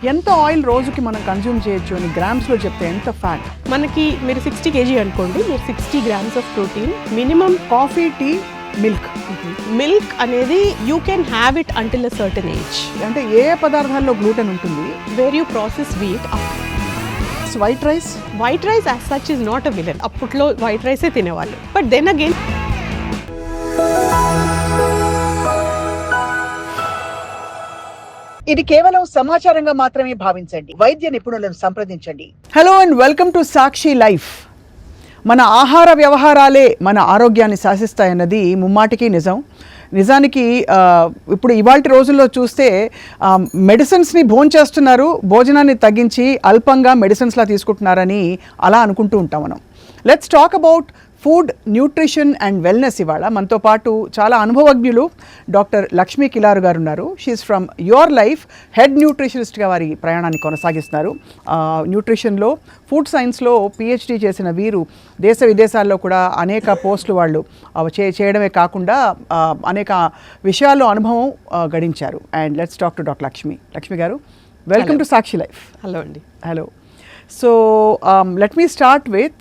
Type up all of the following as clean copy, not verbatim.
ఎంత ఆయిల్ రోజుకి మనం కన్జ్యూమ్ చేయొచ్చు అని గ్రామ్స్లో చెప్తే ఎంత ఫ్యాట్? మనకి మీరు 60 kg అనుకోండి, మీరు 60 grams of protein minimum. Coffee, tea, milk అనేది you can have it until a certain age. అంటే ఏ పదార్థాల్లో గ్లూటెన్ ఉంటుంది? Where you process wheat. White rice as such is not a villain. అప్పట్లో వైట్ రైసే తినేవాళ్ళు. బట్ దెన్ అగైన్ ఇది కేవలం సమాచారంగా మాత్రమే భావించండి. వైద్య నిపుణులను సంప్రదించండి. Hello and welcome to Sakshi life. మన ఆహార వ్యవహారాలే మన ఆరోగ్యాన్ని శాసిస్తాయన్నది ముమ్మాటికి నిజం. నిజానికి ఇప్పుడు ఇవాల్టి రోజుల్లో చూస్తే మెడిసిన్స్ని భోంచేస్తున్నారు, భోజనాన్ని తగ్గించి అల్పంగా మెడిసిన్స్లా తీసుకుంటున్నారని అలా అనుకుంటూ ఉంటాం మనం. Let's talk about food, nutrition and wellness. ఇవాళ మనతో పాటు చాలా అనుభవజ్ఞులు డాక్టర్ లక్ష్మీ కిలారు గారు ఉన్నారు. She's from your life, head న్యూట్రిషనిస్ట్గా వారి ప్రయాణాన్ని కొనసాగిస్తున్నారు. న్యూట్రిషన్లో, ఫుడ్ సైన్స్లో పిహెచ్డి చేసిన వీరు దేశ విదేశాల్లో కూడా అనేక పోస్టులు వాళ్ళు చేయడమే కాకుండా అనేక విషయాల్లో అనుభవం గడించారు. And let's talk to doctor Lakshmi garu. Welcome to Sakshi Life. Hello అండి. Hello. So let me start with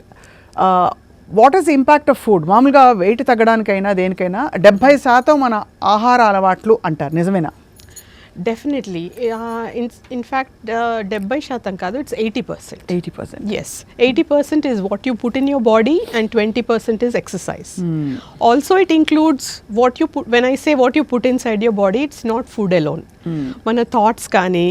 what is the impact of food? మామూలుగా వెయిట్ తగ్గడానికైనా దేనికైనా 70% మన ఆహార అలవాట్లు అంటారు, నిజమేనా? డెఫినెట్లీ. ఇన్ఫ్యాక్ట్ 70% కాదు, it's 80%. 80%. Yes, 80% is what you put in your body and 20% is exercise. Also it includes what you put. When I say what you put inside your body, it's not food alone. Mana thoughts kani,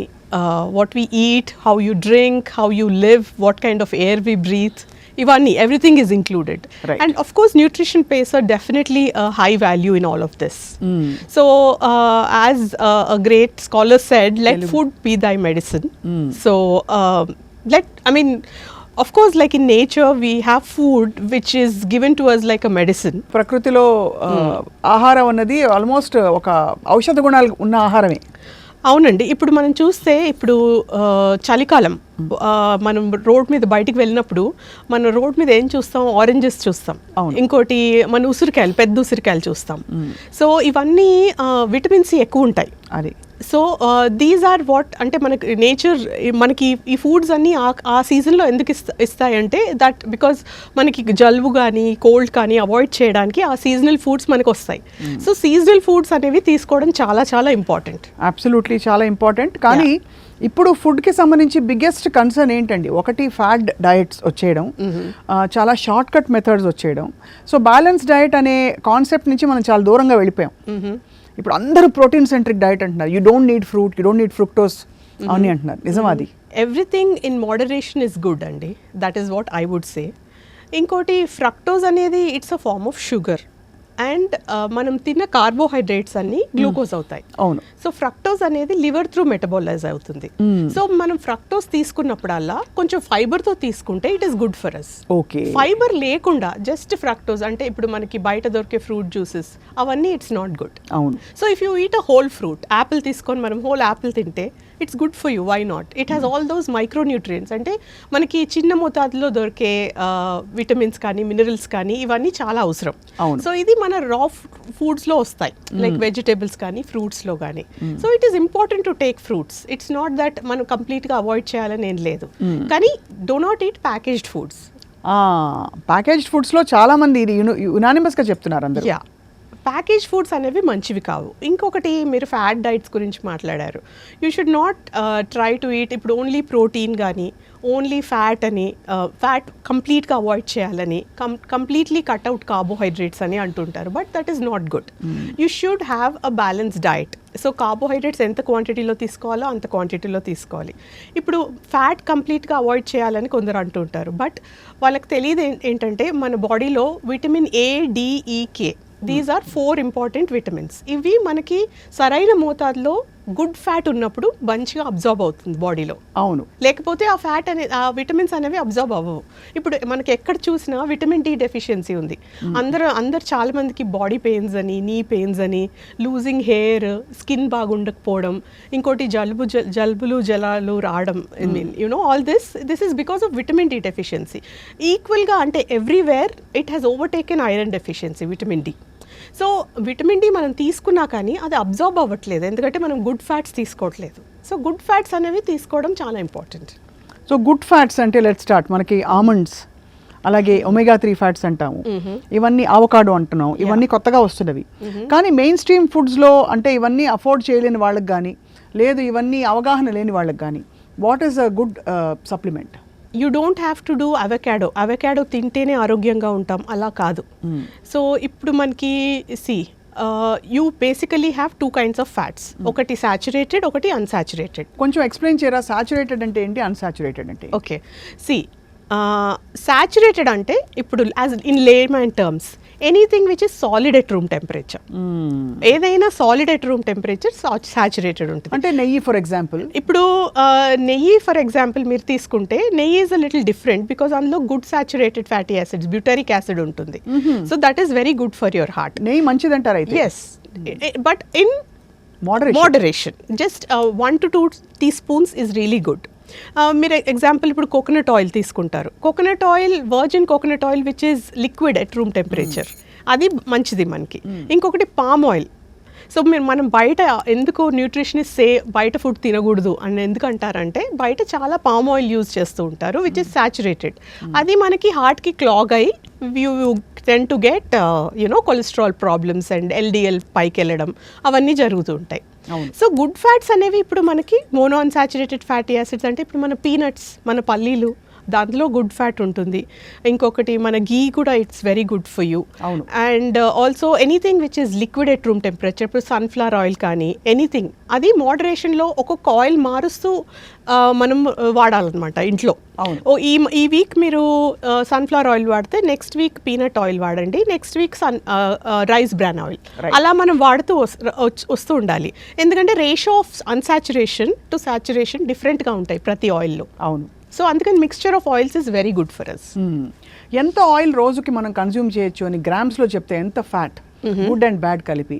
what we eat, how you drink, how you live, what kind of air we breathe. Ivanni, everything is included. Right. And of course nutrition plays definitely a high value in all of this. So as a great scholar said, let food be thy medicine. So of course, like in nature we have food which is given to us like a medicine. ప్రకృతిలో ఆహారం అన్నది almost ఒక ఔషధ గుణాలు ఉన్న ఆహారమే. అవునండి. ఇప్పుడు మనం చూస్తే, ఇప్పుడు చలికాలం మనం రోడ్ మీద బయటికి వెళ్ళినప్పుడు మన రోడ్ మీద ఏం చూస్తాం? ఆరెంజెస్ చూస్తాం. ఇంకోటి మన ఉసిరికాయలు, పెద్ద ఉసిరికాయలు చూస్తాం. సో ఇవన్నీ విటమిన్ సి ఎక్కువ ఉంటాయి. అది సో దీస్ ఆర్ వాట్ అంటే మనకి నేచర్ మనకి ఈ ఫుడ్స్ అన్నీ ఆ సీజన్లో ఎందుకు ఇస్తాయంటే దట్ బికాజ్ మనకి జలుబు కానీ కోల్డ్ కానీ అవాయిడ్ చేయడానికి ఆ సీజనల్ ఫుడ్స్ మనకు వస్తాయి. సో సీజనల్ ఫుడ్స్ అనేవి తీసుకోవడం చాలా చాలా ఇంపార్టెంట్. అబ్సల్యూట్లీ చాలా ఇంపార్టెంట్. కానీ ఇప్పుడు ఫుడ్కి సంబంధించి బిగ్గెస్ట్ కన్సర్న్ ఏంటండి? ఒకటి ఫ్యాట్ డయట్స్ వచ్చేయడం, చాలా షార్ట్ కట్ మెథడ్స్ వచ్చేయడం. సో బ్యాలెన్స్ డయట్ అనే కాన్సెప్ట్ నుంచి మనం చాలా దూరంగా వెళ్ళిపోయాం. ఇప్పుడు అందరూ ప్రోటీన్ సెంట్రిక్ డయట్ అంటున్నారు. You don't need fruit, you don't need fructose అని అంటున్నారు. నిజమా అది? Everything in moderation is good అండి. That is what I would say. ఇంకోటి ఫ్రక్టోజ్ అనేది it's a form of sugar and మనం తిన్న కార్బోహైడ్రేట్స్ అన్ని గ్లూకోజ్ అవుతాయి. అవును. సో ఫ్రక్టోజ్ అనేది లివర్ త్రూ మెటబాలైజ్ అవుతుంది. సో మనం ఫ్రక్టోజ్ తీసుకున్నప్పుడల్లా కొంచెం ఫైబర్తో తీసుకుంటే it is good for us. Okay. Fibre లేకుండా జస్ట్ ఫ్రక్టోజ్ అంటే ఇప్పుడు మనకి బయట దొరికే ఫ్రూట్ జ్యూసెస్ అవన్నీ ఇట్స్ నాట్ గుడ్. అవును. So if you eat a whole fruit, apple తీసుకొని మనం హోల్ యాపిల్ తింటే it's good for you. Why not? It has all those micronutrients. అంటే మనకి చిన్న మోతాదులో దొరికే విటమిన్స్ కానీ మినరల్స్ కానీ ఇవన్నీ చాలా అవసరం. సో ఇది మన రా ఫుడ్స్లో వస్తాయి, లైక్ వెజిటేబుల్స్ కానీ ఫ్రూట్స్లో కానీ. So it is important to take fruits. It's not that మనం కంప్లీట్గా అవాయిడ్ చేయాలని ఏం లేదు. కానీ do not eat packaged foods. Packaged ఫుడ్స్లో చాలామంది ఇది యునానిమస్గా చెప్తున్నారు అందరూ. యా, ప్యాకేజ్ ఫుడ్స్ అనేవి మంచివి కావు. ఇంకొకటి, మీరు ఫ్యాట్ డైట్స్ గురించి మాట్లాడారు. You should not try to eat ఇప్పుడు ఓన్లీ ప్రోటీన్ కానీ ఓన్లీ ఫ్యాట్ అని, ఫ్యాట్ కంప్లీట్గా అవాయిడ్ చేయాలని, కంప్లీట్లీ కట్అవుట్ కార్బోహైడ్రేట్స్ అని అంటుంటారు. But that is not good. You should have a balance diet. So carbohydrates ఎంత క్వాంటిటీలో తీసుకోవాలో అంత క్వాంటిటీలో తీసుకోవాలి. ఇప్పుడు ఫ్యాట్ కంప్లీట్గా అవాయిడ్ చేయాలని కొందరు అంటుంటారు. బట్ వాళ్ళకి తెలియదు ఏంటంటే మన బాడీలో విటమిన్ ఏ, డి, ఈ, కే, దీస్ ఆర్ 4 ఇంపార్టెంట్ విటమిన్స్. ఇవి మనకి సరైన మోతాదులో గుడ్ ఫ్యాట్ ఉన్నప్పుడు మంచిగా అబ్జార్బ్ అవుతుంది బాడీలో. అవును. లేకపోతే ఆ ఫ్యాట్ అనేది, ఆ విటమిన్స్ అనేవి అబ్జార్బ్ అవ్వవు. ఇప్పుడు మనకి ఎక్కడ చూసినా విటమిన్ డి డెఫిషియన్సీ ఉంది. అందరు చాలా మందికి బాడీ పెయిన్స్ అని, నీ పెయిన్స్ అని, లూజింగ్ హెయిర్, స్కిన్ బాగుండకపోవడం, ఇంకోటి జలుబులు జలాలు రావడం. I mean all this is because of vitamin D deficiency. ఈక్వల్గా అంటే everywhere it has overtaken iron deficiency, vitamin D. So vitamin D మనం తీసుకున్నా కానీ అది అబ్జార్బ్ అవ్వట్లేదు, ఎందుకంటే మనం గుడ్ ఫ్యాట్స్ తీసుకోవట్లేదు. సో గుడ్ ఫ్యాట్స్ అనేవి తీసుకోవడం చాలా ఇంపార్టెంట్. సో గుడ్ ఫ్యాట్స్ అంటే లెట్ స్టార్ట్, మనకి ఆమండ్స్, అలాగే ఒమేగా 3 ఫ్యాట్స్ అంటాము, ఇవన్నీ అవకాడో అంటున్నాం, ఇవన్నీ కొత్తగా వస్తున్నవి. కానీ మెయిన్ స్ట్రీమ్ ఫుడ్స్లో అంటే ఇవన్నీ అఫోర్డ్ చేయలేని వాళ్ళకి కానీ, లేదు ఇవన్నీ అవగాహన లేని వాళ్ళకి కానీ, what is a good supplement? You don't have to do avocado తింటేనే ఆరోగ్యంగా ఉంటాం అలా కాదు. సో ఇప్పుడు మనకి you basically have 2 kinds of fats, ఒకటి సాచురేటెడ్, ఒకటి అన్సాచురేటెడ్. కొంచెం ఎక్స్ప్లెయిన్ చేయరా, సాచురేటెడ్ అంటే ఏంటి, అన్సాచురేటెడ్ అంటే? ఓకే, సాచురేటెడ్ అంటే ఇప్పుడు as in layman terms anything which is solid at room temperature. ఏదైనా solid at room temperature saturated ఉంటుంది. అంటే నెయ్యి ఫర్ ఎగ్జాంపుల్, ఇప్పుడు నెయ్యి ఫర్ ఎగ్జాంపుల్ మీరు తీసుకుంటే నెయ్యి is a little different because అందులో good saturated fatty acids, butyric acid ఉంటుంది. So that is very good for your heart. నెయ్యి మంచిదంటారు అయితే? Yes, but in moderation. Just 1 to 2 teaspoons is really good. మీరు example ఇప్పుడు కోకోనట్ ఆయిల్ తీసుకుంటారు. Coconut oil, virgin coconut oil which is liquid at room temperature, అది మంచిది మనకి. ఇంకొకటి పామ్ ఆయిల్. సో మనం బయట ఎందుకు న్యూట్రిషనిస్ట్ బయట ఫుడ్ తినకూడదు అని ఎందుకు అంటారంటే, బయట చాలా పామ్ ఆయిల్ యూజ్ చేస్తూ ఉంటారు విచ్ ఇస్ సాచురేటెడ్. అది మనకి హార్ట్కి క్లాగ్ అయ్యి you ten to get cholesterol problems and LDL పైకి వెళ్ళడం అవన్నీ జరుగుతూ ఉంటాయి. సో గుడ్ ఫ్యాట్స్ అనేవి ఇప్పుడు మనకి మోనో అన్సాచురేటెడ్ ఫ్యాటీ యాసిడ్స్ అంటే ఇప్పుడు మన పీనట్స్, మన పల్లీలు, దాంట్లో గుడ్ ఫ్యాట్ ఉంటుంది. ఇంకొకటి మన గీ కూడా it's very good for you. And also anything which is liquid at room temperature, ఇప్పుడు సన్ఫ్లవర్ ఆయిల్ కానీ ఎనీథింగ్, అది మోడరేషన్లో ఒక్కొక్క ఆయిల్ మారుస్తూ మనం వాడాలన్నమాట ఇంట్లో. ఈ వీక్ మీరు సన్ఫ్లవర్ ఆయిల్ వాడితే నెక్స్ట్ వీక్ పీనట్ ఆయిల్ వాడండి, next week rice bran oil, అలా మనం వాడుతూ వస్తూ ఉండాలి. ఎందుకంటే ratio of unsaturation to saturation డిఫరెంట్గా ఉంటాయి ప్రతి ఆయిల్లో. అవును. సో అందుకని mixture of oils is very good for us. ఎంత ఆయిల్ రోజుకి మనం కన్జ్యూమ్ చేయొచ్చు అని గ్రామ్స్లో చెప్తే ఎంత ఫ్యాట్, గుడ్ అండ్ బ్యాడ్ కలిపి,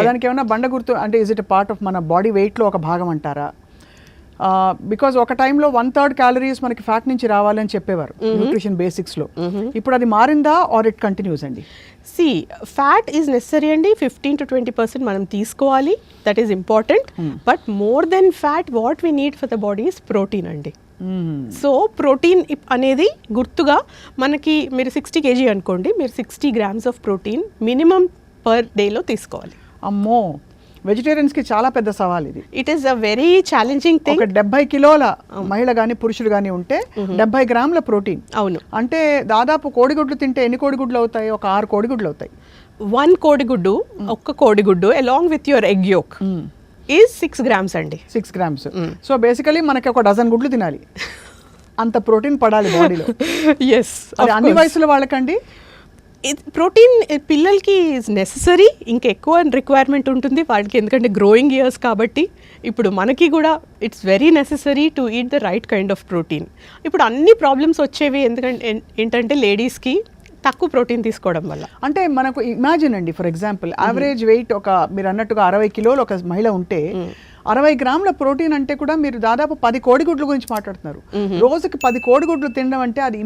దానికి ఏమైనా బండ గుర్తు అంటే ఇస్ ఇట్ పార్ట్ ఆఫ్ మన బాడీ వెయిట్లో ఒక భాగం అంటారా? బికాజ్ ఒక టైంలో 1/3 క్యాలరీస్ మనకి ఫ్యాట్ నుంచి రావాలని చెప్పేవారు న్యూట్రిషన్ బేసిక్స్లో. ఇప్పుడు అది మారిందా ఆర్ ఇట్ కంటిన్యూస్ అండి? ఫ్యాట్ ఈజ్ నెసరీ అండి, 15 to 20% మనం తీసుకోవాలి, that is important. But more than fat what we need for the body is protein అండి. సో ప్రోటీన్ అనేది గుర్తుగా మనకి, మీరు 60 kg అనుకోండి, మీరు 60 grams of protein minimum per డేలో తీసుకోవాలి. అమ్మో, వెజిటేరియన్స్కి చాలా పెద్ద సవాల్ ఇది. It is a very challenging thing. ఒక 70 కిలోల మహిళ కానీ పురుషుడు కానీ ఉంటే 70 గ్రాముల ప్రోటీన్. అవును. అంటే దాదాపు కోడిగుడ్లు తింటే ఎన్ని కోడిగుడ్లు అవుతాయి? ఒక 6 కోడిగుడ్లు అవుతాయి. 1 కోడిగుడ్డు, ఒక్క కోడిగుడ్డు along with your egg yolk is 6 grams అండి. 6 grams. సో బేసికలీ మనకి ఒక డజన్ గుడ్లు తినాలి, అంత ప్రోటీన్ పడాలి బాడీలో. ఎస్, అన్ని వయసుల వాళ్ళకండి ప్రోటీన్ పిల్లలకి ఈజ్ నెససరీ, ఇంకా ఎక్కువ రిక్వైర్మెంట్ ఉంటుంది వాళ్ళకి, ఎందుకంటే గ్రోయింగ్ ఇయర్స్ కాబట్టి. ఇప్పుడు మనకి కూడా it's very necessary to eat the right kind of protein. ఇప్పుడు అన్ని ప్రాబ్లమ్స్ వచ్చేవి ఎందుకంటే ఏంటంటే లేడీస్కి తక్కువ ప్రోటీన్ తీసుకోవడం వల్ల. అంటే మనకు ఇమాజిన్ అండి, ఫర్ ఎగ్జాంపుల్ యావరేజ్ వెయిట్ ఒక మీరు అన్నట్టుగా 60 కిలోలు ఒక మహిళ ఉంటే 60 గ్రాముల ప్రోటీన్ అంటే కూడా మీరు దాదాపు 10 కోడిగుడ్ల గురించి మాట్లాడుతున్నారు. రోజుకి 10 కోడిగుడ్లు తినడం అంటే అది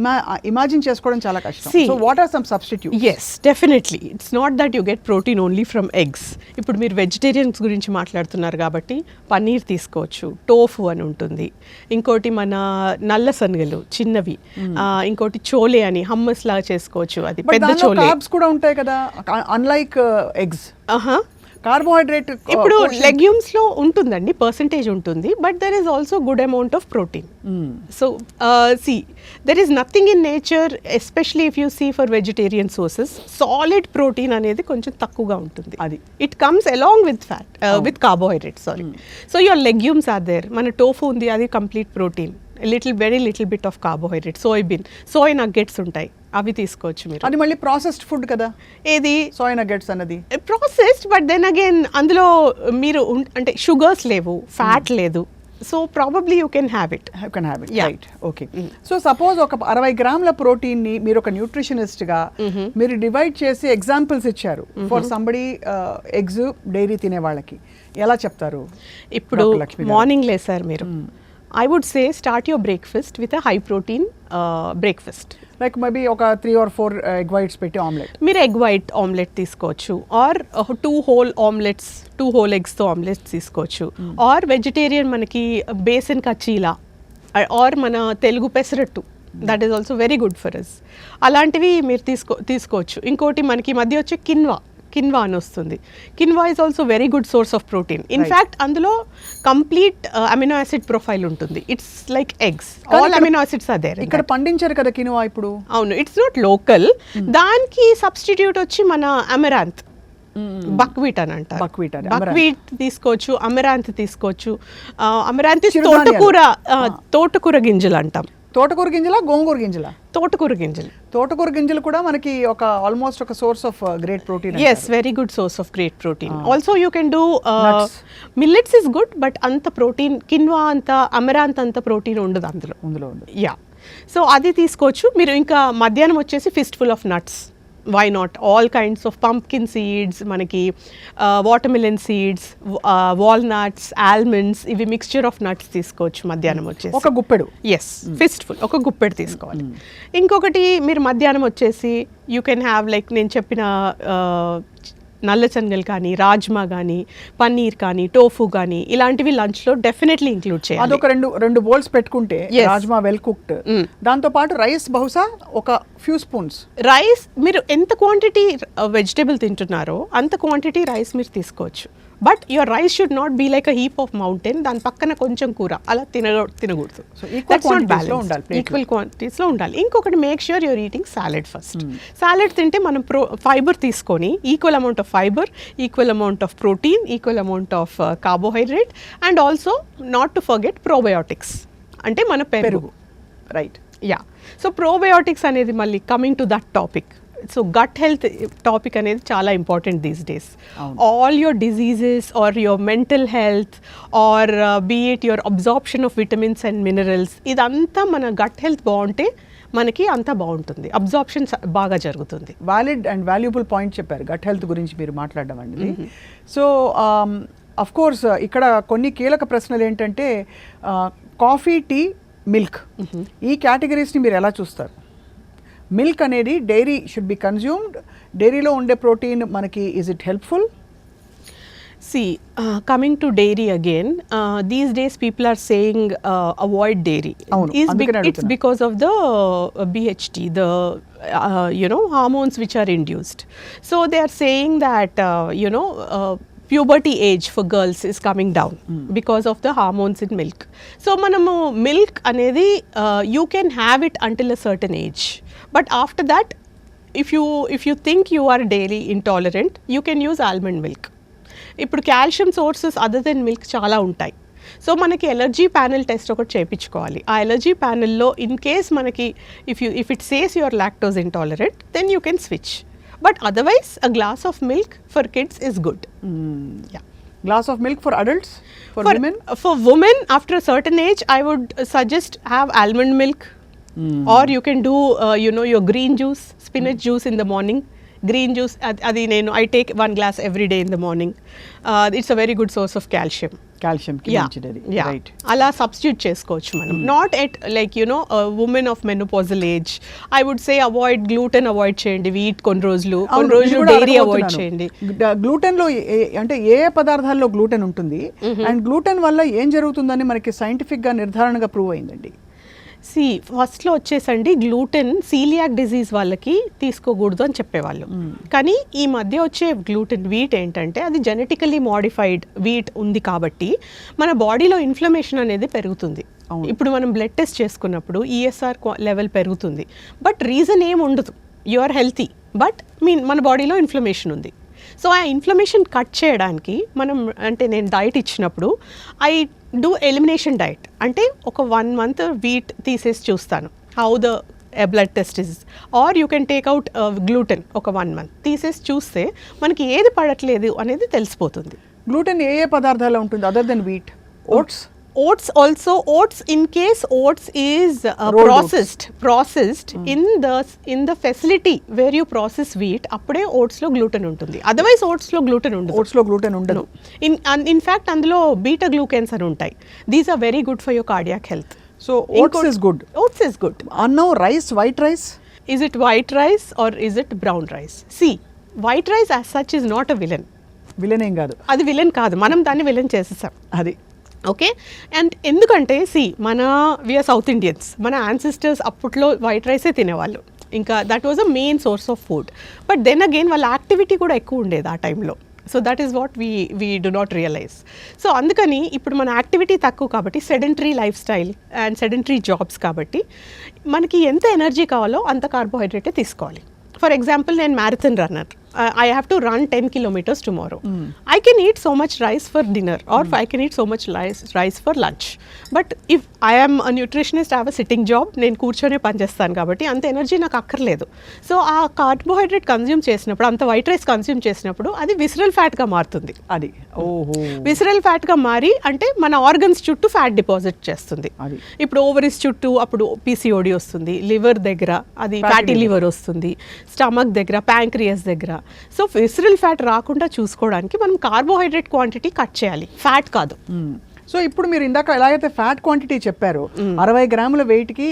ఇమాజిన్ చేసుకోవడం చాలా కష్టం. So what are some substitutes? Yes, definitely. It's not that you get protein only from eggs. ఇప్పుడు మీరు వెజిటేరియన్స్ గురించి మాట్లాడుతున్నారు కాబట్టి పన్నీర్ తీసుకోవచ్చు, టోఫు అని ఉంటుంది, ఇంకోటి మన నల్ల శనగలు చిన్నవి, ఇంకోటి చోలే అని హమ్మస్ లాగా చేసుకోవచ్చు, అది పెద్ద చోలే. కార్బ్స్ కూడా ఉంటాయి కదా, అన్లైక్ ఎగ్స్. కార్బోహైడ్రేట్ ఇప్పుడు లెగ్యూమ్స్ లో ఉంటుందండి, పర్సంటేజ్ ఉంటుంది, but there is also good amount of protein. So there is nothing in nature, especially if you see for vegetarian sources, solid protein అనేది కొంచెం తక్కువగా ఉంటుంది. అది it comes along with fat, with carbohydrate, sorry. So your legumes are there. మన tofu ఉంది, అది complete protein, very little bit of carbohydrate. Soy nuggets ఉంటాయి, అవి తీసుకోవచ్చు మీరు. అది మళ్ళీ ప్రాసెస్డ్ ఫుడ్ కదా, ఏది సోయ్ నగ్గెట్స్ అన్నది ప్రాసెస్డ్, బట్ దెన్ అగైన్ అందులో మీరు అంటే షుగర్స్ లేవు, ఫ్యాట్ లేదు, so probably you can have it. Right, okay. So suppose ఒక 60 గ్రాముల ప్రోటీన్ ని మీరు ఒక న్యూట్రిషనిస్ట్ గా మీరు డివైడ్ చేసి ఎగ్జాంపుల్స్ ఇచ్చారు ఫర్ సంబడి ఎగ్స్ డైరీ తినే వాళ్ళకి, ఎలా చెప్తారు? ఇప్పుడు మార్నింగ్ లేసారు మీరు, I would say start your breakfast with a high protein breakfast. Like maybe ఒక 3 or 4 ఎగ్ వైట్స్ పెట్టి ఆమ్లెట్. మీరు ఎగ్ వైట్ ఆమ్లెట్ తీసుకోవచ్చు, ఆర్ 2 whole ఆమ్లెట్స్, 2 whole ఎగ్స్తో ఆమ్లెట్స్ తీసుకోవచ్చు, ఆర్ వెజిటేరియన్ మనకి బేసన్ కచీలా ఆర్ మన Telugu pesarattu, that is also very good for us. అలాంటివి మీరు తీసుకోవచ్చు. ఇంకోటి మనకి ఈ మధ్య వచ్చే కిన్వా అని వస్తుంది. Quinoa is also very good source of protein. In fact అందులో కంప్లీట్ అమినో యాసిడ్ ప్రొఫైల్ ఉంటుంది. It's like eggs, all amino acids are there. ఇక్కడ పండించారు కదా కినువా ఇప్పుడు. అవును, ఇట్స్ నాట్ లోకల్. దానికి సబ్స్టిట్యూట్ వచ్చి మన అమెరాంత్, బక్వీట్ అని అంటారు. బక్వీట్ తీసుకోవచ్చు, అమెరాంత్ తీసుకోవచ్చు. అమెరాంత్ తోటకూర గింజలు అంటాం. తోటకూర గింజల, గోంగూర గింజల? తోటకూర గింజలు. తోటకూర గింజలు కూడా మనకి ఒక ఆల్మోస్ట్ ఒక source of great protein. Yes, very good source of great protein. Also you can do millets is good, but అంత ప్రోటీన్ కిన్వా అంత అమెరాంత్ అంత ప్రోటీన్ ఉండదు అందులో. యా, సో అది తీసుకోవచ్చు మీరు. ఇంకా మధ్యాహ్నం వచ్చేసి fist full of nuts. Why not? All kinds of pumpkin seeds, మనకి వాటర్మిలన్ సీడ్స్, వాల్నట్స్, ఆల్మండ్స్, ఇవి మిక్స్చర్ ఆఫ్ నట్స్ తీసుకోవచ్చు మధ్యాహ్నం వచ్చేసి. ఒక గుప్పెడు. ఎస్, ఫిస్ట్ ఫుల్ ఒక గుప్పెడు తీసుకోవాలి. ఇంకొకటి మీరు మధ్యాహ్నం వచ్చేసి యూ కెన్ హ్యావ్ లైక్ నేను చెప్పిన నల్ల శనగలు కానీ, రాజ్మా కానీ, పన్నీర్ కానీ, టోఫు కానీ, ఇలాంటివి లంచ్ లో డెఫినెట్లీ ఇంక్లూడ్ చేయాలి. అదొక రెండు బౌల్స్ పెట్టుకుంటే రాజ్మా వెల్ కుక్డ్, దాంతో పాటు రైస్ బహుశా ఒక ఫ్యూ స్పూన్స్. రైస్ మీరు ఎంత క్వాంటిటీ వెజిటేబుల్ తింటున్నారో అంత క్వాంటిటీ రైస్ మీరు తీసుకోవచ్చు. But your rice should not be like a heap of mountain, దాని పక్కన కొంచెం కూర అలా తినకూడదు. ఈక్వల్ క్వాంటిటీస్లో ఉండాలి. ఇంకొకటి, make sure your eating salad first. Salad తింటే మనం ఫైబర్ తీసుకొని equal amount of fibre, equal amount of protein, equal amount of carbohydrate, and also not to forget probiotics, అంటే మన పెరుగు. రైట్. యా, సో ప్రోబయోటిక్స్ అనేది మళ్ళీ coming to that topic. So gut health topic అనేది చాలా important these days. All your diseases are your mental health are be it your absorption of vitamins and minerals, ఇదంతా మన gut health బాగుంటే మనకి అంతా బాగుంటుంది, అబ్జార్ప్షన్ బాగా జరుగుతుంది. వ్యాలిడ్ అండ్ వాల్యుబుల్ పాయింట్ చెప్పారు గట్ హెల్త్ గురించి మీరు మాట్లాడడం అండి. సో అఫ్ కోర్స్ ఇక్కడ కొన్ని కీలక ప్రశ్నలు ఏంటంటే కాఫీ, టీ, మిల్క్, ఈ కేటగిరీస్ని మీరు ఎలా చూస్తారు? మిల్క్ అనేది డైరీ షుడ్ బి కన్జ్యూమ్డ్. డైరీలో ఉండే ప్రోటీన్ మనకి is it helpful? See, coming to dairy again, these days people are saying avoid dairy. It's because of the BHT, the hormones which are induced. So they are saying that puberty age for girls is coming down because of the hormones in milk. So manamu milk anedi you can have it until a certain age, but after that if you think you are dairy intolerant, you can use almond milk. ఇప్పుడు calcium sources other than milk చాలా ఉంటాయి. So మనకి allergy panel test ఒకటి చేయించుకోవాలి. ఆ allergy ప్యానెల్లో in case మనకి if it says your lactose intolerant, then you can switch. But otherwise, a glass of milk for kids is good. Yeah. Glass of milk for adults? For women? For women, after a certain age, I would suggest have almond milk. Or you can do, your green juice, spinach juice in the morning. Green juice, I take 1 glass every day in the morning. It's a very good source of calcium. Right. అలా substitute చేసుకోవచ్చు మనం. Not at like women of menopausal age, I would say avoid gluten, avoid చేయండి wheat కొన్ని రోజులు dairy avoid చేయండి. Gluten లో అంటే ఏ పదార్థాల్లో గ్లూటెన్ ఉంటుంది అండ్ గ్లూటెన్ వల్ల ఏం జరుగుతుందని మనకి సైంటిఫిక్ గా నిర్ధారణగా ప్రూవ్ అయిందండి. ఫస్ట్లో వచ్చేసండి గ్లూటెన్ సీలియాక్ డిజీజ్ వాళ్ళకి తీసుకోకూడదు అని చెప్పేవాళ్ళు. కానీ ఈ మధ్య వచ్చే గ్లూటెన్ వీట్ ఏంటంటే అది జెనెటికలీ మోడిఫైడ్ వీట్ ఉంది కాబట్టి మన బాడీలో ఇన్ఫ్లమేషన్ అనేది పెరుగుతుంది. ఇప్పుడు మనం బ్లడ్ టెస్ట్ చేసుకున్నప్పుడు ఈఎస్ఆర్ లెవెల్ పెరుగుతుంది, బట్ రీజన్ ఏం ఉండదు, యు ఆర్ హెల్తీ, బట్ మన బాడీలో ఇన్ఫ్లమేషన్ ఉంది. సో ఆ ఇన్ఫ్లమేషన్ కట్ చేయడానికి మనం అంటే నేను డైట్ ఇచ్చినప్పుడు ఐ డూ ఎలిమినేషన్ డైట్, అంటే ఒక 1 month వీట్ తీసేసి చూస్తాను how the blood test is, or you can take out gluten ఒక 1 month తీసేసి చూస్తే మనకి ఏది పడట్లేదు అనేది తెలిసిపోతుంది. గ్లూటెన్ ఏ పదార్థాల్లో ఉంటుంది other than wheat? Oats also, oats in case oats is processed in the facility where you process wheat, appude oats lo gluten untundi. Otherwise oats lo gluten undadu. In fact అందులో beta glucans అని ఉంటాయి. These are very good for your cardiac health. So oats is good. Oats is good. Annam, rice, white rice? is it white rice or is it brown rice? See, white rice as such is not a villain. Villain ఏం కాదు అది villain కాదు, మనం దాన్ని villain చేసేసాం. అది okay, and ఎందుకంటే మన వీఆర్ సౌత్ ఇండియన్స్, మన యాన్సిస్టర్స్ అప్పట్లో వైట్ రైసే తినేవాళ్ళు, ఇంకా that was a main source of food. But then again వాళ్ళ యాక్టివిటీ కూడా ఎక్కువ ఉండేది ఆ టైంలో. So that is what we do not realize. So అందుకని ఇప్పుడు మన యాక్టివిటీ తక్కువ కాబట్టి, sedentary lifestyle and sedentary jobs కాబట్టి మనకి ఎంత ఎనర్జీ కావాలో అంత కార్బోహైడ్రేటే తీసుకోవాలి. ఫర్ ఎగ్జాంపుల్, నేను marathon runner, I have to run 10 kilometers tomorrow. I can eat so much rice for dinner or I can eat so much rice for lunch. But if I am a nutritionist, I have a sitting job, నేను కూర్చొనే పని చేస్తాను కాబట్టి అంత energy నాకు అక్కర్లేదు. So ఆ carbohydrate consume చేసినప్పుడు, అంత వైట్ రైస్ కన్జ్యూమ్ చేసినప్పుడు అది విసరల్ ఫ్యాట్గా మారుతుంది. అది ఓహో విసరల్ ఫ్యాట్గా మారి అంటే మన ఆర్గన్స్ చుట్టూ ఫ్యాట్ డిపాజిట్ చేస్తుంది. అది ఇప్పుడు ఓవరీస్ చుట్టూ అప్పుడు పీసీఓడి వస్తుంది, లివర్ దగ్గర అది ఫ్యాటీ లివర్ వస్తుంది, స్టమక్ దగ్గర, ప్యాంక్రియాస్ దగ్గర. సో విసరల్ ఫ్యాట్ రాకుండా చూసుకోవడానికి మనం కార్బోహైడ్రేట్ క్వాంటిటీ కట్ చేయాలి, ఫ్యాట్ కాదు. సో ఇప్పుడు మీరు ఇందాక ఎలాగైతే ఫ్యాట్ క్వాంటిటీ చెప్పారో 60 గ్రాముల వెయిట్కి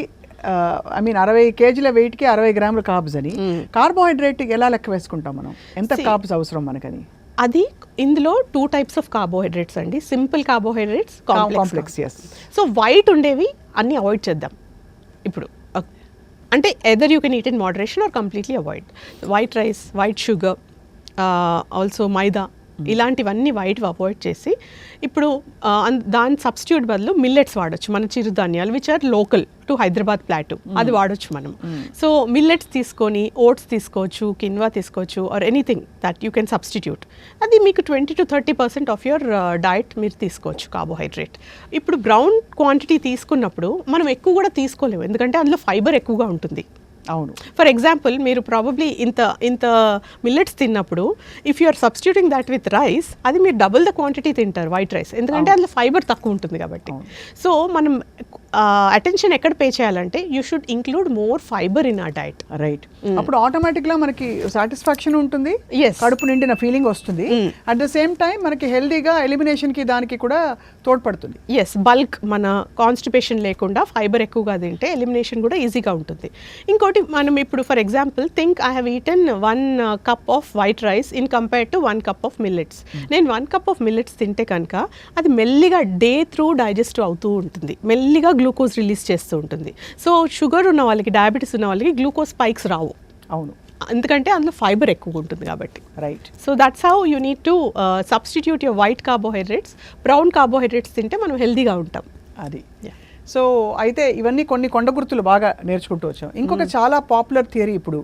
60 కేజీల వెయిట్కి 60 గ్రాముల కార్బ్స్ అని, కార్బోహైడ్రేట్ ఎలా లెక్క వేసుకుంటాం మనం, ఎంత కార్బ్స్ అవసరం మనకని? అది ఇందులో 2 types ఆఫ్ కార్బోహైడ్రేట్స్ అండి, simple carbohydrates, complex. Yes. So white ఉండేవి అన్నీ అవాయిడ్ చేద్దాం ఇప్పుడు. అంటే either you can eat in moderation or completely avoid. White rice, white sugar, also maida, ఇలాంటివన్నీ వైట్ అవాయిడ్ చేసి ఇప్పుడు దాని సబ్స్టిట్యూట్ బదులు మిల్లెట్స్ వాడచ్చు, మన చిరుధాన్యాలు which are local to Hyderabad plateau, అది వాడచ్చు మనం. సో మిల్లెట్స్ తీసుకొని ఓట్స్ తీసుకోవచ్చు, కిన్వా తీసుకోవచ్చు, or anything that you can substitute. అది మీకు 20 to 30% ఆఫ్ యువర్ డైట్ మీరు తీసుకోవచ్చు కార్బోహైడ్రేట్. ఇప్పుడు బ్రౌన్ క్వాంటిటీ తీసుకున్నప్పుడు మనం ఎక్కువ కూడా తీసుకోలేము, ఎందుకంటే అందులో ఫైబర్ ఎక్కువగా ఉంటుంది. అవును. ఫర్ ఎగ్జాంపుల్, మీరు ప్రాబబ్లీ ఇంత మిల్లెట్స్ తిన్నప్పుడు if you are substituting that with rice, అది మీరు డబుల్ ద క్వాంటిటీ తింటారు వైట్ రైస్, ఎందుకంటే అందులో ఫైబర్ తక్కువ ఉంటుంది కాబట్టి. సో మనం అటెన్షన్ ఎక్కడ పే చేయాలంటే you should include more fibre in our diet. Right. అప్పుడు ఆటోమేటిక్గా మనకి సాటిస్ఫాక్షన్ ఉంటుంది, కడుపు నిండిన ఫీలింగ్ వస్తుంది, అట్ ద సేమ్ టైం మనకి హెల్దీగా ఎలిమినేషన్కి దానికి కూడా తోడ్పడుతుంది. ఎస్, బల్క్ మన కాన్స్టిపేషన్ లేకుండా ఫైబర్ ఎక్కువగా తింటే ఎలిమినేషన్ కూడా ఈజీగా ఉంటుంది. ఇంకోటి, మనం ఇప్పుడు for example think I have eaten 1 cup off white rice in compare to 1 cup of millets. నేను 1 cup ఆఫ్ మిల్లెట్స్ తింటే కనుక అది మెల్లిగా డే త్రూ డైజెస్ట్ అవుతూ ఉంటుంది, మెల్లిగా గ్లూకోజ్ రిలీజ్ చేస్తూ ఉంటుంది. సో షుగర్ ఉన్న వాళ్ళకి, డయాబెటీస్ ఉన్న వాళ్ళకి గ్లూకోజ్ స్పైక్స్ రావు. అవును, ఎందుకంటే అందులో ఫైబర్ ఎక్కువ ఉంటుంది కాబట్టి. Right. So that's how you need to substitute your white carbohydrates. Brown carbohydrates తింటే మనం హెల్దీగా ఉంటాం. అది. సో అయితే ఇవన్నీ కొన్ని కొండ గుర్తులు బాగా నేర్చుకుంటూ వచ్చాం. ఇంకొక చాలా పాపులర్ థియరీ ఇప్పుడు